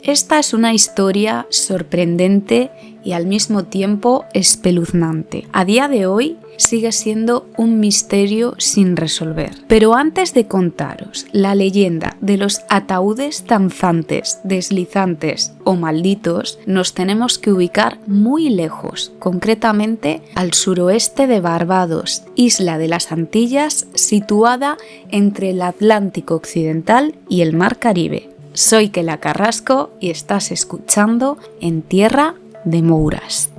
Esta es una historia sorprendente y al mismo tiempo espeluznante. A día de hoy sigue siendo un misterio sin resolver. Pero antes de contaros la leyenda de los ataúdes danzantes, deslizantes o malditos, nos tenemos que ubicar muy lejos, concretamente al suroeste de Barbados, isla de las Antillas situada entre el Atlántico Occidental y el Mar Caribe. Soy Kela Carrasco y estás escuchando En Tierra de Mouras.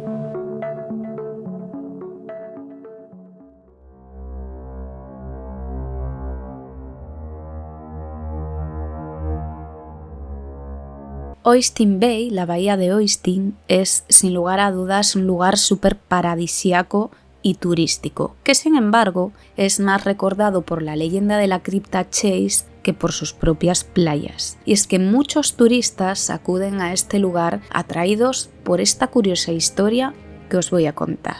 Oyster Bay, la bahía de Oyster, es sin lugar a dudas un lugar súper paradisíaco y turístico, que sin embargo es más recordado por la leyenda de la cripta Chase que por sus propias playas. Y es que muchos turistas acuden a este lugar atraídos por esta curiosa historia que os voy a contar.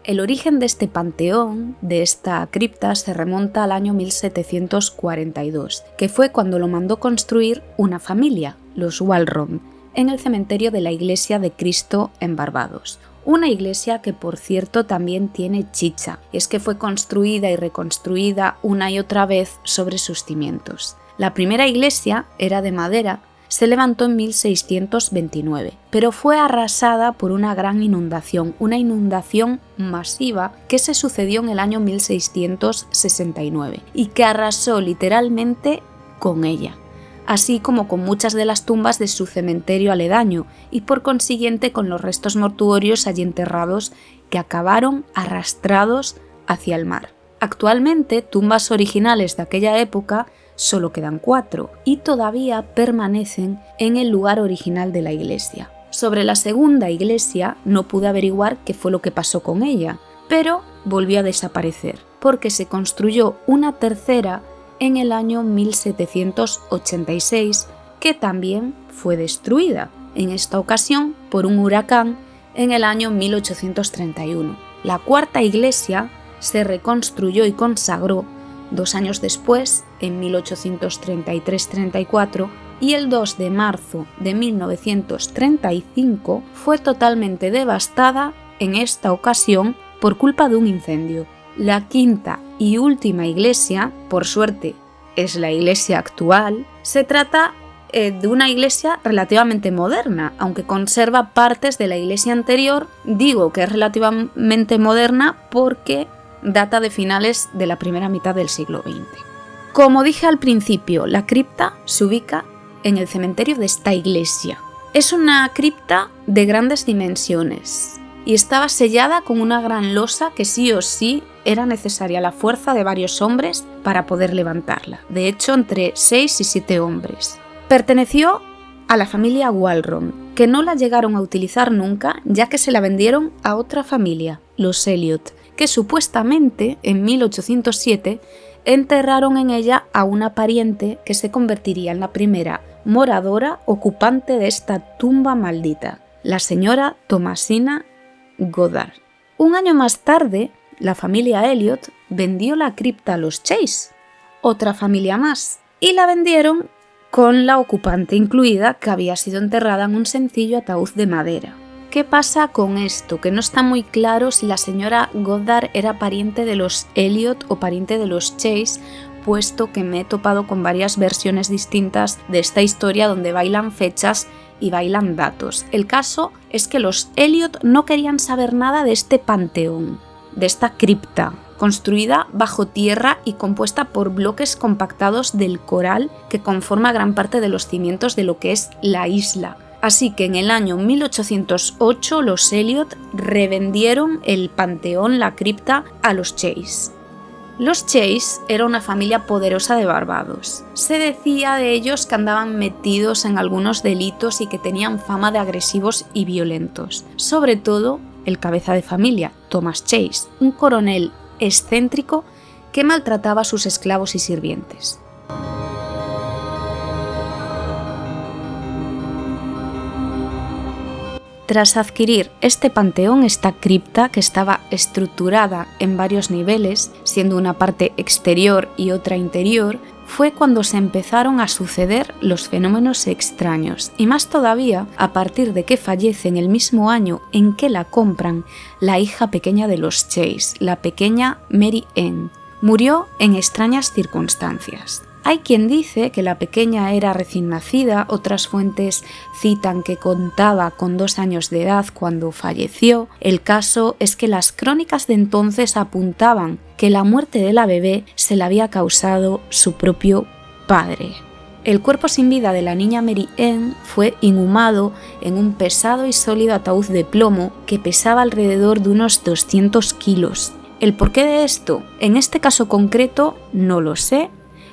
El origen de este panteón, de esta cripta, se remonta al año 1742, que fue cuando lo mandó construir una familia, los Walron, en el cementerio de la Iglesia de Cristo en Barbados. Una iglesia que, por cierto, también tiene chicha, y es que fue construida y reconstruida una y otra vez sobre sus cimientos. La primera iglesia era de madera, se levantó en 1629, pero fue arrasada por una gran inundación, una inundación masiva que se sucedió en el año 1669 y que arrasó literalmente con ella, así como con muchas de las tumbas de su cementerio aledaño y por consiguiente con los restos mortuorios allí enterrados que acabaron arrastrados hacia el mar. Actualmente, tumbas originales de aquella época solo quedan 4 y todavía permanecen en el lugar original de la iglesia. Sobre la segunda iglesia no pude averiguar qué fue lo que pasó con ella, pero volvió a desaparecer porque se construyó una tercera en el año 1786 que también fue destruida, en esta ocasión por un huracán en el año 1831. La cuarta iglesia se reconstruyó y consagró 2 años después, en 1833-34, y el 2 de marzo de 1935 fue totalmente devastada, en esta ocasión, por culpa de un incendio. La quinta y última iglesia, por suerte es la iglesia actual, se trata de una iglesia relativamente moderna, aunque conserva partes de la iglesia anterior. Digo que es relativamente moderna porque data de finales de la primera mitad del siglo XX. Como dije al principio, la cripta se ubica en el cementerio de esta iglesia. Es una cripta de grandes dimensiones y estaba sellada con una gran losa que sí o sí era necesaria la fuerza de varios hombres para poder levantarla. De hecho, entre 6 y 7 hombres. Perteneció a la familia Walron, que no la llegaron a utilizar nunca, ya que se la vendieron a otra familia, los Elliot, que supuestamente en 1807 enterraron en ella a una pariente que se convertiría en la primera moradora ocupante de esta tumba maldita, la señora Thomasina Goddard. Un año más tarde, la familia Elliot vendió la cripta a los Chase, otra familia más, y la vendieron con la ocupante incluida, que había sido enterrada en un sencillo ataúd de madera. ¿Qué pasa con esto? Que no está muy claro si la señora Goddard era pariente de los Elliot o pariente de los Chase, puesto que me he topado con varias versiones distintas de esta historia donde bailan fechas y bailan datos. El caso es que los Elliot no querían saber nada de este panteón, de esta cripta, construida bajo tierra y compuesta por bloques compactados del coral que conforma gran parte de los cimientos de lo que es la isla. Así que en el año 1808 los Elliot revendieron el panteón, la cripta, a los Chase. Los Chase era una familia poderosa de Barbados. Se decía de ellos que andaban metidos en algunos delitos y que tenían fama de agresivos y violentos. Sobre todo el cabeza de familia, Thomas Chase, un coronel excéntrico que maltrataba a sus esclavos y sirvientes. Tras adquirir este panteón, esta cripta, que estaba estructurada en varios niveles, siendo una parte exterior y otra interior, fue cuando se empezaron a suceder los fenómenos extraños, y más todavía a partir de que fallece en el mismo año en que la compran la hija pequeña de los Chase, la pequeña Mary Ann. Murió en extrañas circunstancias. Hay quien dice que la pequeña era recién nacida, otras fuentes citan que contaba con 2 años de edad cuando falleció. El caso es que las crónicas de entonces apuntaban que la muerte de la bebé se la había causado su propio padre. El cuerpo sin vida de la niña Mary Ann fue inhumado en un pesado y sólido ataúd de plomo que pesaba alrededor de unos 200 kilos. ¿El porqué de esto? En este caso concreto no lo sé.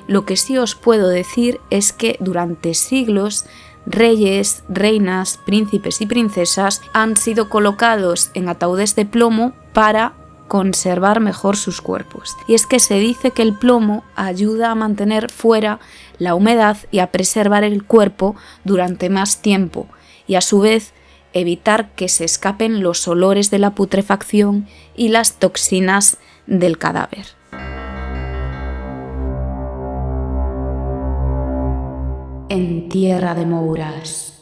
Lo que sí os puedo decir es que durante siglos reyes, reinas, príncipes y princesas han sido colocados en ataúdes de plomo para conservar mejor sus cuerpos. Y es que se dice que el plomo ayuda a mantener fuera la humedad y a preservar el cuerpo durante más tiempo y a su vez evitar que se escapen los olores de la putrefacción y las toxinas del cadáver. En tierra de Mouras.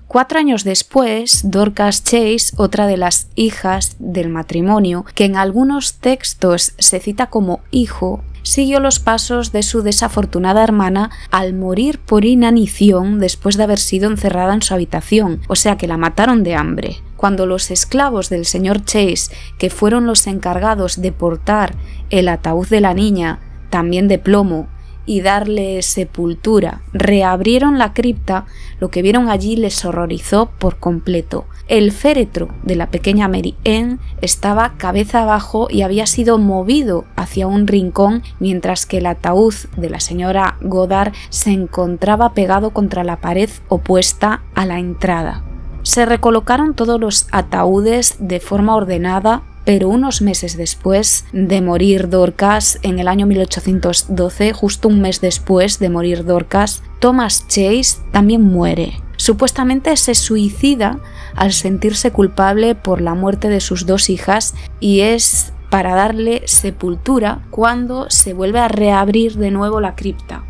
Cuatro años después, Dorcas Chase, otra de las hijas del matrimonio, que en algunos textos se cita como hijo, siguió los pasos de su desafortunada hermana al morir por inanición después de haber sido encerrada en su habitación, o sea que la mataron de hambre. Cuando los esclavos del señor Chase, que fueron los encargados de portar el ataúd de la niña, también de plomo, y darle sepultura, reabrieron la cripta, lo que vieron allí les horrorizó por completo. El féretro de la pequeña Mary Ann estaba cabeza abajo y había sido movido hacia un rincón, mientras que el ataúd de la señora Goddard se encontraba pegado contra la pared opuesta a la entrada. Se recolocaron todos los ataúdes de forma ordenada, pero unos meses después de morir Dorcas, en el año 1812, justo un mes después de morir Dorcas, Thomas Chase también muere. Supuestamente se suicida al sentirse culpable por la muerte de sus 2 hijas y es para darle sepultura cuando se vuelve a reabrir de nuevo la cripta.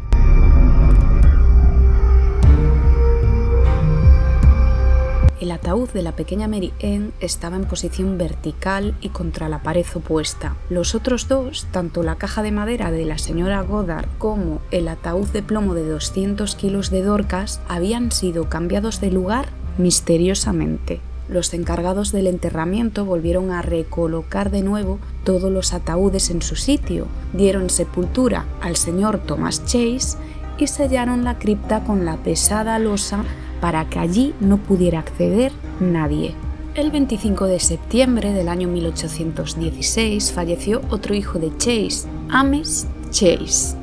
El ataúd de la pequeña Mary Ann estaba en posición vertical y contra la pared opuesta. Los otros 2, tanto la caja de madera de la señora Goddard como el ataúd de plomo de 200 kilos de Dorcas, habían sido cambiados de lugar misteriosamente. Los encargados del enterramiento volvieron a recolocar de nuevo todos los ataúdes en su sitio, dieron sepultura al señor Thomas Chase y sellaron la cripta con la pesada losa para que allí no pudiera acceder nadie. El 25 de septiembre del año 1816 falleció otro hijo de Chase, Ames Chase,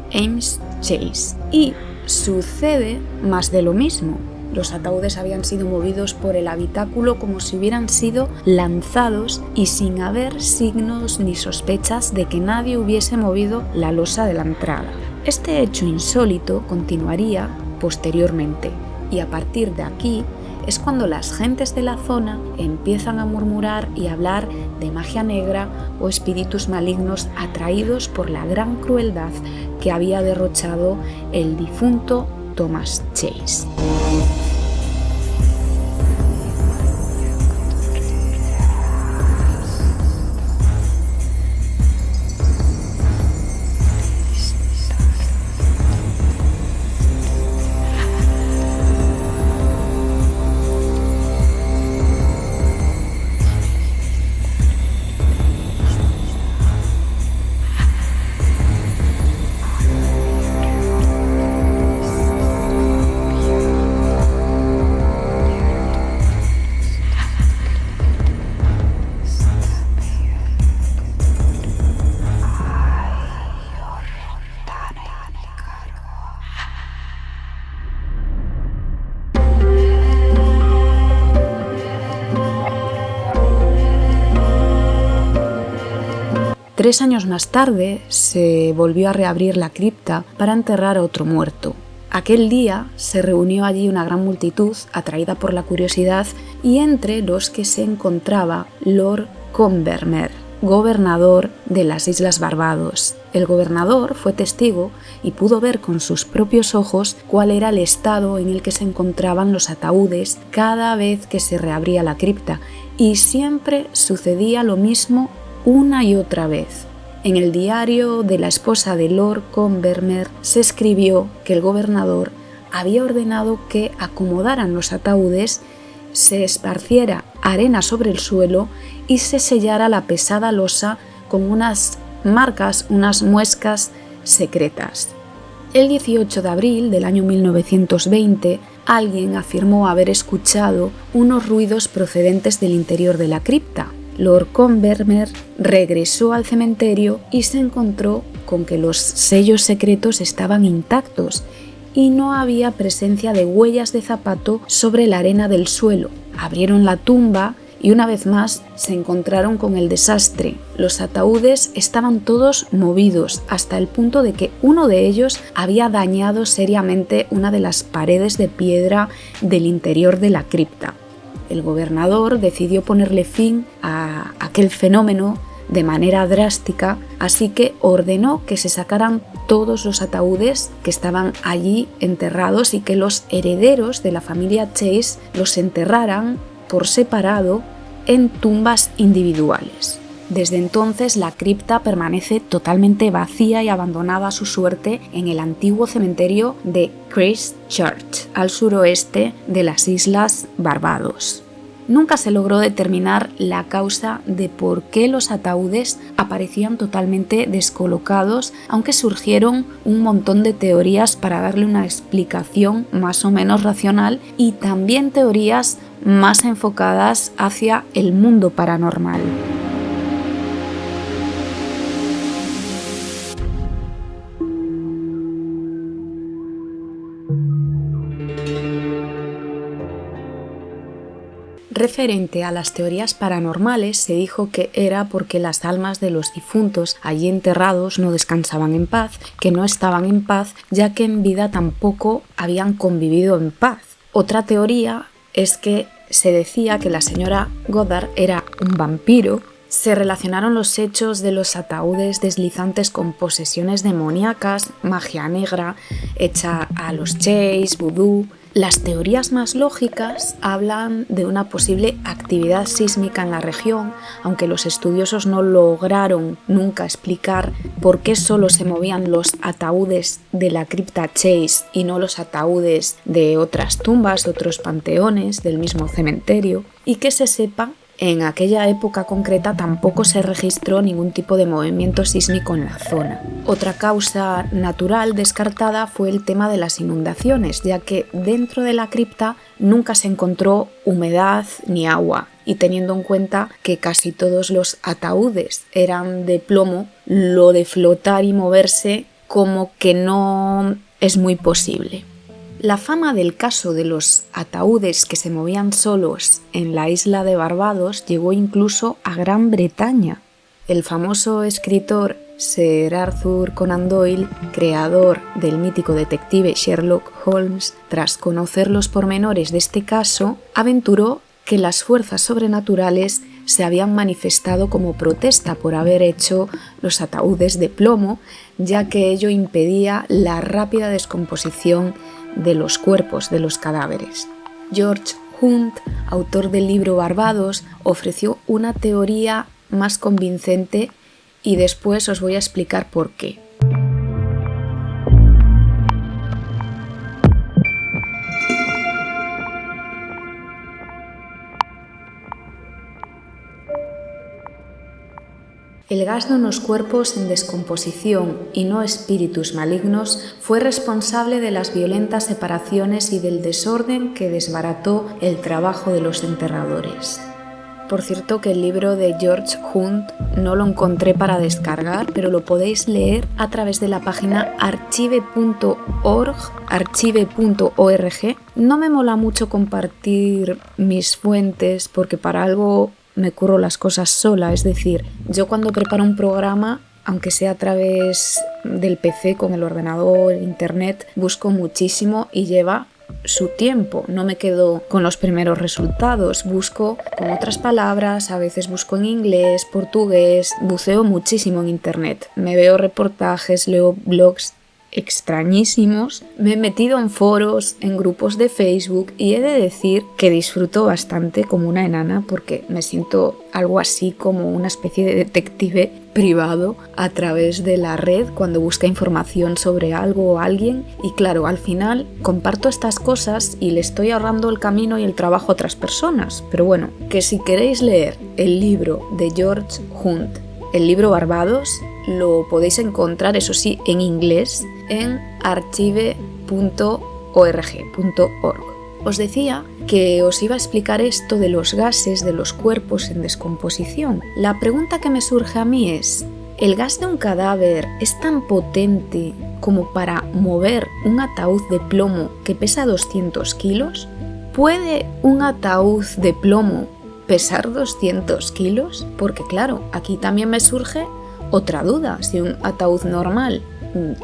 y sucede más de lo mismo. Los ataúdes habían sido movidos por el habitáculo como si hubieran sido lanzados y sin haber signos ni sospechas de que nadie hubiese movido la losa de la entrada. Este hecho insólito continuaría posteriormente. Y a partir de aquí es cuando las gentes de la zona empiezan a murmurar y hablar de magia negra o espíritus malignos atraídos por la gran crueldad que había derrochado el difunto Thomas Chase. Tres años más tarde se volvió a reabrir la cripta para enterrar a otro muerto. Aquel día se reunió allí una gran multitud atraída por la curiosidad y entre los que se encontraba Lord Combermere, gobernador de las Islas Barbados. El gobernador fue testigo y pudo ver con sus propios ojos cuál era el estado en el que se encontraban los ataúdes cada vez que se reabría la cripta, y siempre sucedía lo mismo una y otra vez. En el diario de la esposa de Lord Combermere se escribió que el gobernador había ordenado que acomodaran los ataúdes, se esparciera arena sobre el suelo y se sellara la pesada losa con unas marcas, unas muescas secretas. El 18 de abril del año 1920, alguien afirmó haber escuchado unos ruidos procedentes del interior de la cripta. Lord Combermere regresó al cementerio y se encontró con que los sellos secretos estaban intactos y no había presencia de huellas de zapato sobre la arena del suelo. Abrieron la tumba y una vez más se encontraron con el desastre. Los ataúdes estaban todos movidos hasta el punto de que uno de ellos había dañado seriamente una de las paredes de piedra del interior de la cripta. El gobernador decidió ponerle fin a aquel fenómeno de manera drástica, así que ordenó que se sacaran todos los ataúdes que estaban allí enterrados y que los herederos de la familia Chase los enterraran por separado en tumbas individuales. Desde entonces la cripta permanece totalmente vacía y abandonada a su suerte en el antiguo cementerio de Christchurch, al suroeste de las Islas Barbados. Nunca se logró determinar la causa de por qué los ataúdes aparecían totalmente descolocados, aunque surgieron un montón de teorías para darle una explicación más o menos racional y también teorías más enfocadas hacia el mundo paranormal. Referente a las teorías paranormales, se dijo que era porque las almas de los difuntos allí enterrados no descansaban en paz, que no estaban en paz, ya que en vida tampoco habían convivido en paz. Otra teoría es que se decía que la señora Goddard era un vampiro. Se relacionaron los hechos de los ataúdes deslizantes con posesiones demoníacas, magia negra hecha a los Chase, vudú. Las teorías más lógicas hablan de una posible actividad sísmica en la región, aunque los estudiosos no lograron nunca explicar por qué solo se movían los ataúdes de la cripta Chase y no los ataúdes de otras tumbas, de otros panteones del mismo cementerio, y que se sepa, en aquella época concreta tampoco se registró ningún tipo de movimiento sísmico en la zona. Otra causa natural descartada fue el tema de las inundaciones, ya que dentro de la cripta nunca se encontró humedad ni agua, y teniendo en cuenta que casi todos los ataúdes eran de plomo, lo de flotar y moverse como que no es muy posible. La fama del caso de los ataúdes que se movían solos en la isla de Barbados llegó incluso a Gran Bretaña. El famoso escritor Sir Arthur Conan Doyle, creador del mítico detective Sherlock Holmes, tras conocer los pormenores de este caso, aventuró que las fuerzas sobrenaturales se habían manifestado como protesta por haber hecho los ataúdes de plomo, ya que ello impedía la rápida descomposición de los cuerpos de los cadáveres. George Hunt, autor del libro Barbados, ofreció una teoría más convincente y después os voy a explicar por qué. El gas de unos cuerpos en descomposición y no espíritus malignos fue responsable de las violentas separaciones y del desorden que desbarató el trabajo de los enterradores. Por cierto que el libro de George Hunt no lo encontré para descargar, pero lo podéis leer a través de la página archive.org. No me mola mucho compartir mis fuentes porque para algo me curro las cosas sola, es decir, yo cuando preparo un programa aunque sea a través del PC, con el ordenador, internet, busco muchísimo y lleva su tiempo. No me quedo con los primeros resultados, busco con otras palabras, a veces busco en inglés, portugués, buceo muchísimo en internet. Me veo reportajes, leo blogs extrañísimos, me he metido en foros, en grupos de Facebook y he de decir que disfruto bastante como una enana porque me siento algo así como una especie de detective privado a través de la red cuando busca información sobre algo o alguien y claro, al final comparto estas cosas y le estoy ahorrando el camino y el trabajo a otras personas. Pero bueno, que si queréis leer el libro de George Hunt, el libro Barbados, lo podéis encontrar, eso sí, en inglés, en archive.org. Os decía que os iba a explicar esto de los gases de los cuerpos en descomposición. La pregunta que me surge a mí es, ¿el gas de un cadáver es tan potente como para mover un ataúd de plomo que pesa 200 kilos? ¿Puede un ataúd de plomo pesar 200 kilos? Porque claro, aquí también me surge otra duda. Si un ataúd normal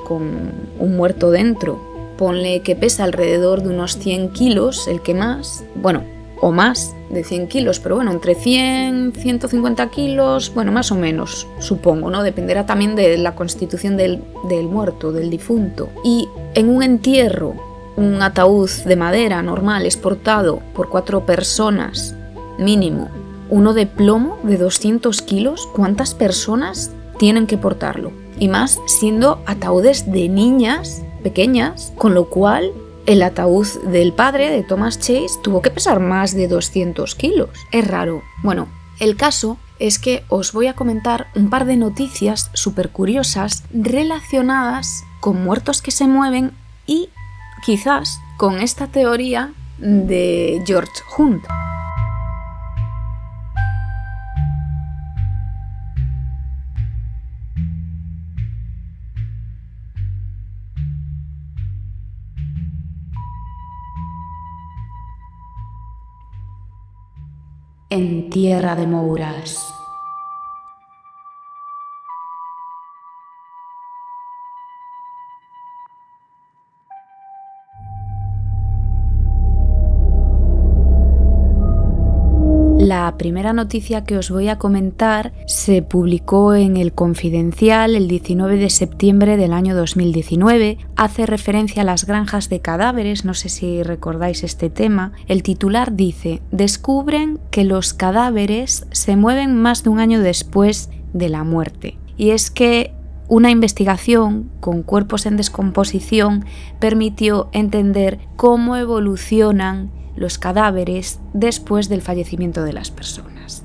con un muerto dentro, ponle que pesa alrededor de unos 100 kilos, el que más, bueno, o más de 100 kilos, pero bueno, entre 100 y 150 kilos, bueno, más o menos, supongo, ¿no? Dependerá también de la constitución del muerto, del difunto. Y en un entierro, un ataúd de madera normal es portado por 4 personas, mínimo. Uno de plomo de 200 kilos, ¿cuántas personas tienen que portarlo? Y más siendo ataúdes de niñas pequeñas, con lo cual el ataúd del padre de Thomas Chase tuvo que pesar más de 200 kilos. Es raro. Bueno, el caso es que os voy a comentar un par de noticias súper curiosas relacionadas con muertos que se mueven y quizás con esta teoría de George Hunt. En tierra de Mouras. La primera noticia que os voy a comentar se publicó en El Confidencial el 19 de septiembre del año 2019. Hace referencia a las granjas de cadáveres, no sé si recordáis este tema. El titular dice: descubren que los cadáveres se mueven más de un año después de la muerte. Y es que una investigación con cuerpos en descomposición permitió entender cómo evolucionan los cadáveres después del fallecimiento de las personas.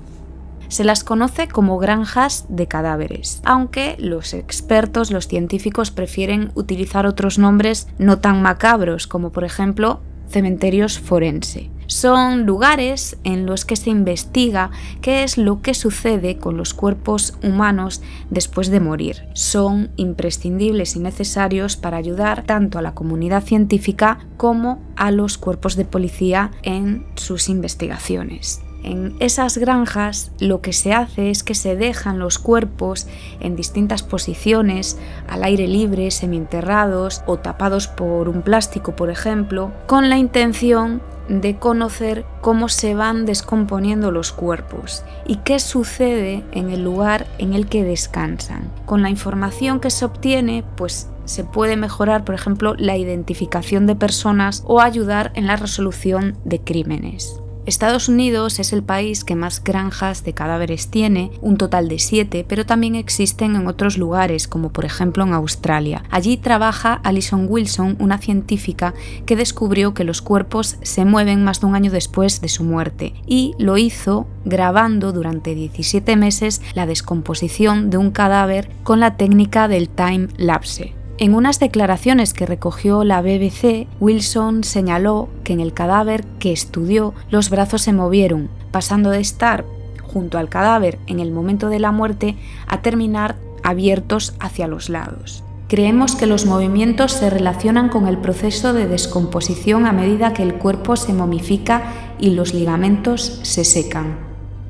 Se las conoce como granjas de cadáveres, aunque los expertos, los científicos, prefieren utilizar otros nombres no tan macabros, como por ejemplo cementerios forense. Son lugares en los que se investiga qué es lo que sucede con los cuerpos humanos después de morir. Son imprescindibles y necesarios para ayudar tanto a la comunidad científica como a los cuerpos de policía en sus investigaciones. En esas granjas lo que se hace es que se dejan los cuerpos en distintas posiciones, al aire libre, semienterrados o tapados por un plástico, por ejemplo, con la intención de conocer cómo se van descomponiendo los cuerpos y qué sucede en el lugar en el que descansan. Con la información que se obtiene, pues se puede mejorar, por ejemplo, la identificación de personas o ayudar en la resolución de crímenes. Estados Unidos es el país que más granjas de cadáveres tiene, un total de 7, pero también existen en otros lugares, como por ejemplo en Australia. Allí trabaja Alison Wilson, una científica que descubrió que los cuerpos se mueven más de un año después de su muerte, y lo hizo grabando durante 17 meses la descomposición de un cadáver con la técnica del time lapse. En unas declaraciones que recogió la BBC, Wilson señaló que en el cadáver que estudió los brazos se movieron, pasando de estar junto al cadáver en el momento de la muerte a terminar abiertos hacia los lados. Creemos que los movimientos se relacionan con el proceso de descomposición a medida que el cuerpo se momifica y los ligamentos se secan.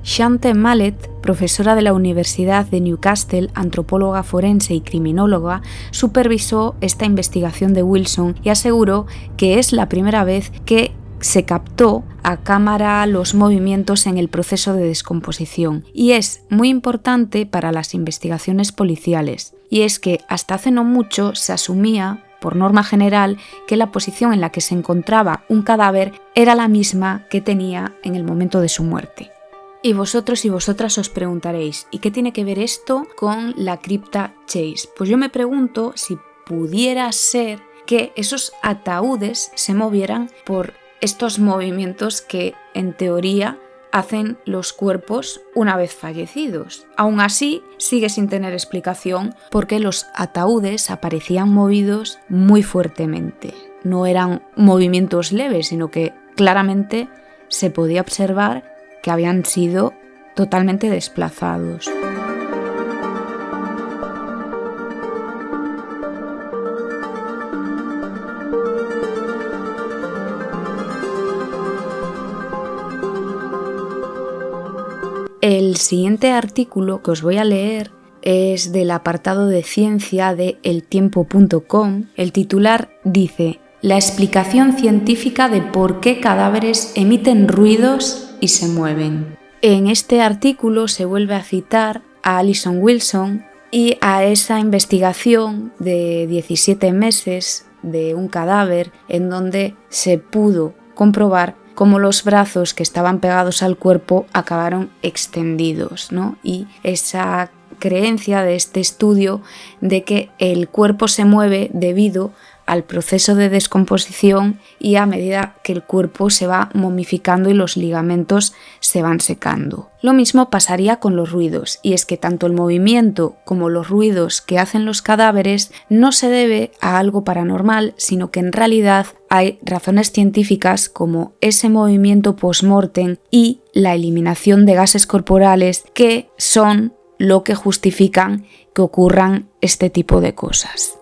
Shante Mallet, profesora de la Universidad de Newcastle, antropóloga forense y criminóloga, supervisó esta investigación de Wilson y aseguró que es la primera vez que se captó a cámara los movimientos en el proceso de descomposición, y es muy importante para las investigaciones policiales. Y es que hasta hace no mucho se asumía, por norma general, que la posición en la que se encontraba un cadáver era la misma que tenía en el momento de su muerte. Y vosotros y vosotras os preguntaréis, ¿y qué tiene que ver esto con la cripta Chase? Pues yo me pregunto si pudiera ser que esos ataúdes se movieran por estos movimientos que, en teoría, hacen los cuerpos una vez fallecidos. Aún así, sigue sin tener explicación porque los ataúdes aparecían movidos muy fuertemente. No eran movimientos leves, sino que claramente se podía observar que habían sido totalmente desplazados. El siguiente artículo que os voy a leer es del apartado de ciencia de eltiempo.com. El titular dice: La explicación científica de por qué cadáveres emiten ruidos y se mueven. En este artículo se vuelve a citar a Alison Wilson y a esa investigación de 17 meses de un cadáver en donde se pudo comprobar cómo los brazos que estaban pegados al cuerpo acabaron extendidos, ¿no? Y esa creencia de este estudio de que el cuerpo se mueve debido al proceso de descomposición y a medida que el cuerpo se va momificando y los ligamentos se van secando. Lo mismo pasaría con los ruidos, y es que tanto el movimiento como los ruidos que hacen los cadáveres no se debe a algo paranormal, sino que en realidad hay razones científicas como ese movimiento post-mortem y la eliminación de gases corporales que son lo que justifican que ocurran este tipo de cosas.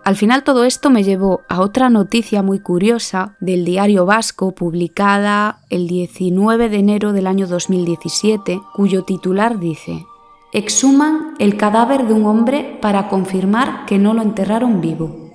Al final todo esto me llevó a otra noticia muy curiosa del Diario Vasco, publicada el 19 de enero del año 2017, cuyo titular dice: Exhuman el cadáver de un hombre para confirmar que no lo enterraron vivo.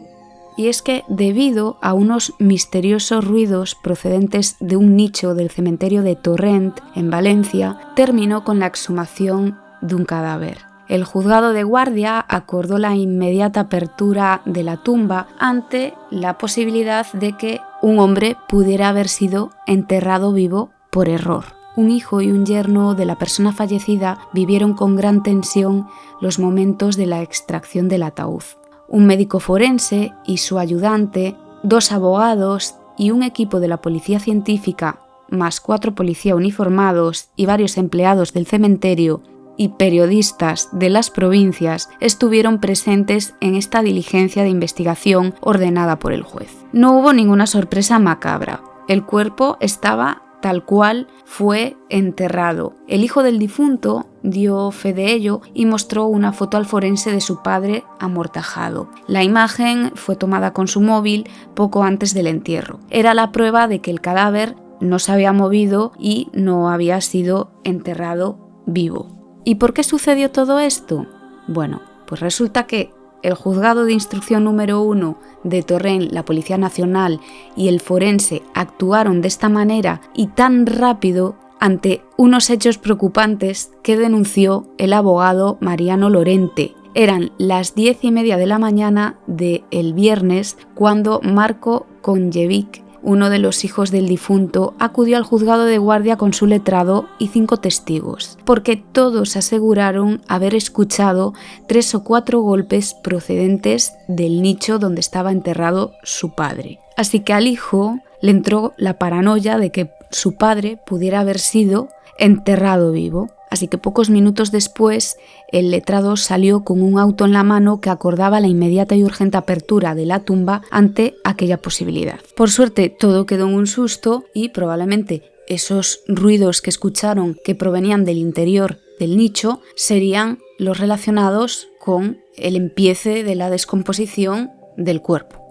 Y es que, debido a unos misteriosos ruidos procedentes de un nicho del cementerio de Torrent, en Valencia, terminó con la exhumación de un cadáver. El juzgado de guardia acordó la inmediata apertura de la tumba ante la posibilidad de que un hombre pudiera haber sido enterrado vivo por error. Un hijo y un yerno de la persona fallecida vivieron con gran tensión los momentos de la extracción del ataúd. Un médico forense y su ayudante, 2 abogados y un equipo de la policía científica, más 4 policías uniformados y varios empleados del cementerio y periodistas de las provincias estuvieron presentes en esta diligencia de investigación ordenada por el juez. No hubo ninguna sorpresa macabra. El cuerpo estaba tal cual fue enterrado. El hijo del difunto dio fe de ello y mostró una foto al forense de su padre amortajado. La imagen fue tomada con su móvil poco antes del entierro. Era la prueba de que el cadáver no se había movido y no había sido enterrado vivo. ¿Y por qué sucedió todo esto? Bueno, pues resulta que el juzgado de instrucción número 1 de Torrent, la Policía Nacional y el forense actuaron de esta manera y tan rápido ante unos hechos preocupantes que denunció el abogado Mariano Lorente. Eran las 10:30 de la mañana del viernes cuando Marco Konjevic, uno de los hijos del difunto, acudió al juzgado de guardia con su letrado y 5 testigos, porque todos aseguraron haber escuchado 3 o 4 golpes procedentes del nicho donde estaba enterrado su padre. Así que al hijo le entró la paranoia de que su padre pudiera haber sido enterrado vivo. Así que pocos minutos después, el letrado salió con un auto en la mano que acordaba la inmediata y urgente apertura de la tumba ante aquella posibilidad. Por suerte, todo quedó en un susto y probablemente esos ruidos que escucharon que provenían del interior del nicho serían los relacionados con el empiece de la descomposición del cuerpo.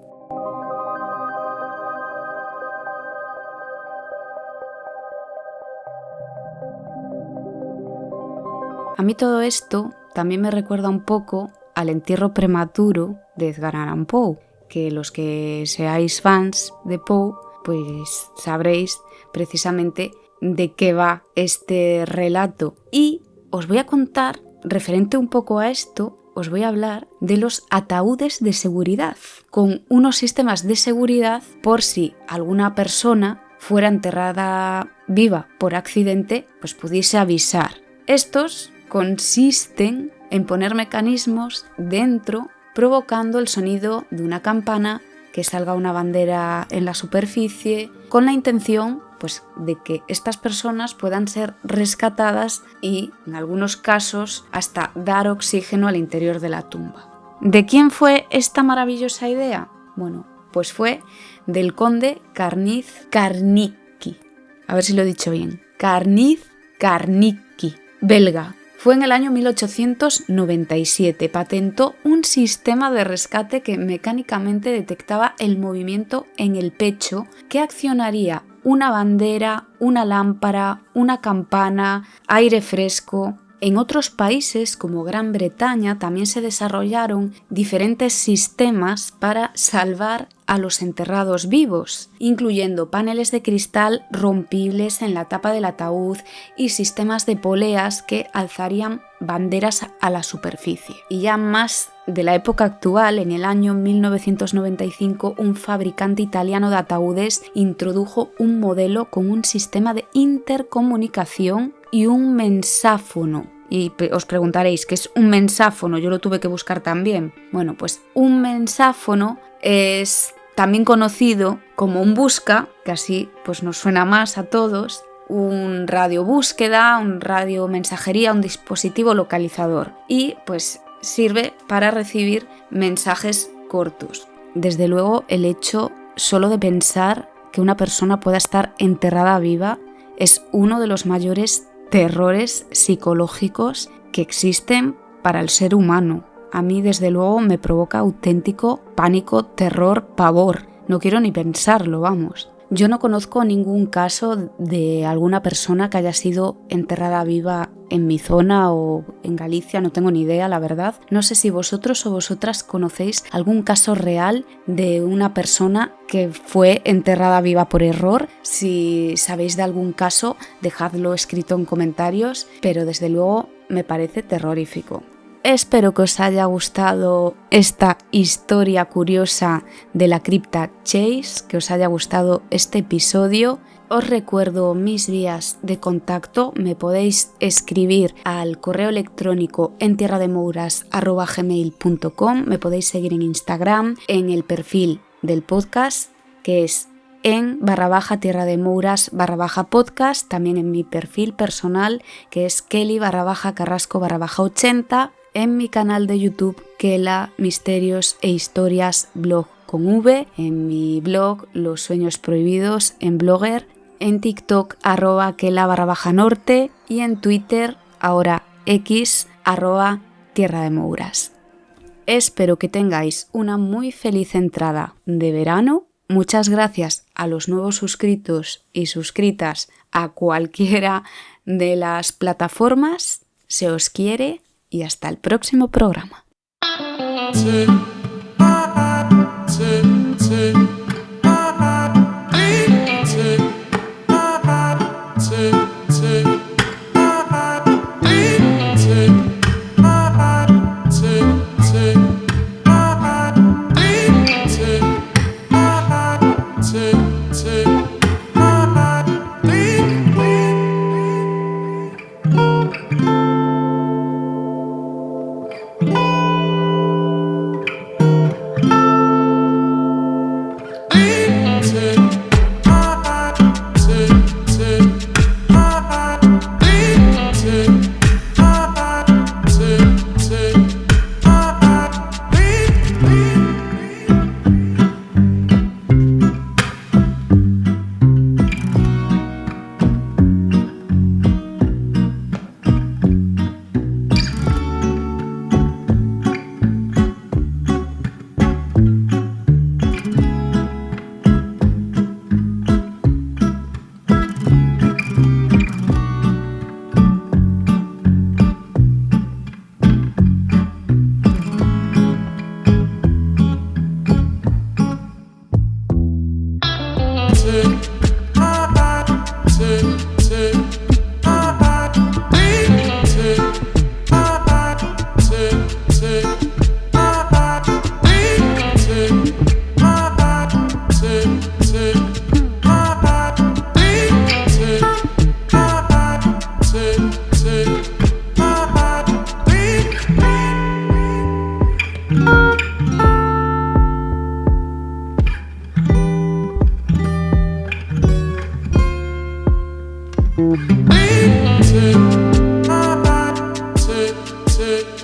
A mí todo esto también me recuerda un poco al entierro prematuro de Edgar Allan Poe, que los que seáis fans de Poe, pues sabréis precisamente de qué va este relato. Y os voy a contar, referente un poco a esto, os voy a hablar de los ataúdes de seguridad, con unos sistemas de seguridad por si alguna persona fuera enterrada viva por accidente, pues pudiese avisar. Estos consisten en poner mecanismos dentro provocando el sonido de una campana, que salga una bandera en la superficie, con la intención pues, de que estas personas puedan ser rescatadas y, en algunos casos, hasta dar oxígeno al interior de la tumba. ¿De quién fue esta maravillosa idea? Bueno, pues fue del conde Carniz Karnicki. A ver si lo he dicho bien. Carniz Karnicki, belga. Fue en el año 1897. Patentó un sistema de rescate que mecánicamente detectaba el movimiento en el pecho, que accionaría una bandera, una lámpara, una campana, aire fresco. En otros países como Gran Bretaña también se desarrollaron diferentes sistemas para salvar a los enterrados vivos, incluyendo paneles de cristal rompibles en la tapa del ataúd y sistemas de poleas que alzarían banderas a la superficie. Y ya más de la época actual, en el año 1995, un fabricante italiano de ataúdes introdujo un modelo con un sistema de intercomunicación y un mensáfono. Y os preguntaréis, ¿qué es un mensáfono? Yo lo tuve que buscar también. Bueno, pues un mensáfono es también conocido como un busca, que así pues nos suena más a todos, un radio búsqueda, un radio mensajería, un dispositivo localizador. Y pues sirve para recibir mensajes cortos. Desde luego, el hecho solo de pensar que una persona pueda estar enterrada viva es uno de los mayores terrores psicológicos que existen para el ser humano. A mí, desde luego, me provoca auténtico pánico, terror, pavor. No quiero ni pensarlo, vamos. Yo no conozco ningún caso de alguna persona que haya sido enterrada viva en mi zona o en Galicia, no tengo ni idea, la verdad. No sé si vosotros o vosotras conocéis algún caso real de una persona que fue enterrada viva por error. Si sabéis de algún caso, dejadlo escrito en comentarios, pero desde luego me parece terrorífico. Espero que os haya gustado esta historia curiosa de la cripta Chase, que os haya gustado este episodio. Os recuerdo mis vías de contacto. Me podéis escribir al correo electrónico entierrademouras@gmail.com. Me podéis seguir en Instagram, en el perfil del podcast, que es en _tierrademouras_podcast, también en mi perfil personal, que es Kelly_Carrasco_80, en mi canal de YouTube, Kela Misterios e Historias Blog con V, en mi blog Los Sueños Prohibidos en Blogger, en TikTok @Kela_norte y en Twitter, ahora X, @tierrademouras. Espero que tengáis una muy feliz entrada de verano. Muchas gracias a los nuevos suscritos y suscritas a cualquiera de las plataformas. Se os quiere y hasta el próximo programa. take